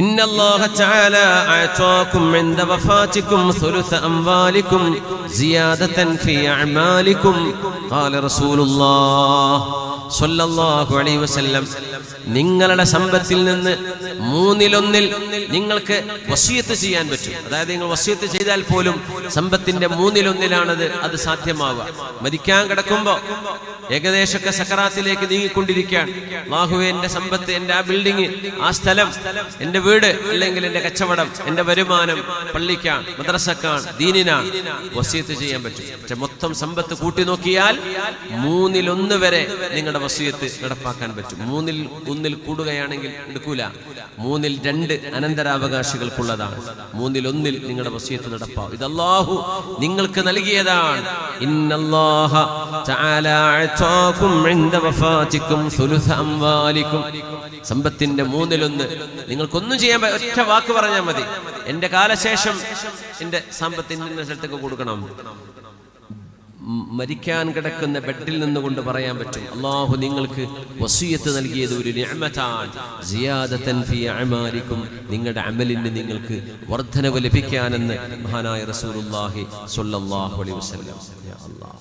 ഇന്നല്ലാഹ തആല അഅതാകും ഇൻദ വഫാതികും സുലുസ അംവാലികും സിയാദതൻ ഫീ അഅമാലികും ഖാല റസൂലുള്ളാഹ് സ്വല്ലല്ലാഹു അലൈഹി വസല്ലം, നിങ്ങളുടെ സമ്പത്തിൽ നിന്ന് മൂന്നിലൊന്നിൽ നിങ്ങൾക്ക് വസിയത്ത് ചെയ്യാൻ പറ്റും. അതായത് നിങ്ങൾ വസിയത്ത് ചെയ്താൽ പോലും സമ്പത്തിന്റെ മൂന്നിലൊന്നിലാണത് അത് സാധ്യമാവുക. മരിക്കാൻ കിടക്കുമ്പോ ഏകദേശമൊക്കെ സക്കറാത്തിലേക്ക് നീങ്ങിക്കൊണ്ടിരിക്കുകയാണ്. അല്ലാഹുവേ, എന്റെ സമ്പത്ത്, എന്റെ ആ ബിൽഡിംഗ്, ആ സ്ഥലം, എന്റെ വീട്, അല്ലെങ്കിൽ എന്റെ കച്ചവടം, എന്റെ വരുമാനം പള്ളിക്കാണ്, മദ്രസക്കാണ്, ദീനിനാണ്, വസിയത്ത് ചെയ്യാൻ പറ്റും. പക്ഷെ മൊത്തം സമ്പത്ത് കൂട്ടി നോക്കിയാൽ 1/3 വരെ നിങ്ങളുടെ വസിയത്ത് നടപ്പാക്കാൻ പറ്റും. 1/1 കൂടുകയാണെങ്കിൽ എടുക്കൂല. 2/3 അനന്തരാവകാശികൾക്കുള്ളതാണ്. 1/1 നിങ്ങളുടെ വസിയത്ത് നടപ്പാവും. ഇത് അല്ലാഹു നിങ്ങൾക്ക് നൽകിയതാണ്. ഇന്നല്ലാഹ തആല അഅതാകും ഇൻദ വഫാതികും സുലുസ അംവാലികും. സമ്പത്തിന്റെ 1/1 നിങ്ങൾക്കൊന്നും ചെയ്യാൻ ഒറ്റ വാക്ക് പറഞ്ഞാൽ മതി, എന്റെ കാലശേഷം എന്റെ സമ്പത്തിന്റെ സ്ഥലത്തേക്ക് കൊടുക്കണം. മരിക്കാൻ കിടക്കുന്ന ബെഡിൽ നിന്നുകൊണ്ട് പറയാൻ പറ്റും, അല്ലാഹു നിങ്ങൾക്ക് വസിയത്ത് നൽകിയത് ഒരു നിഅമതാണ്. സിയാദതൻ ഫീ അഅമാലികും, നിങ്ങളുടെ അമലിന് നിങ്ങൾക്ക് വർധനവ് ലഭിക്കാനെന്ന് മഹാനായ റസൂലുള്ളാഹി സ്വല്ലല്ലാഹു അലൈഹി വസല്ലം. യാ അല്ലാഹ്.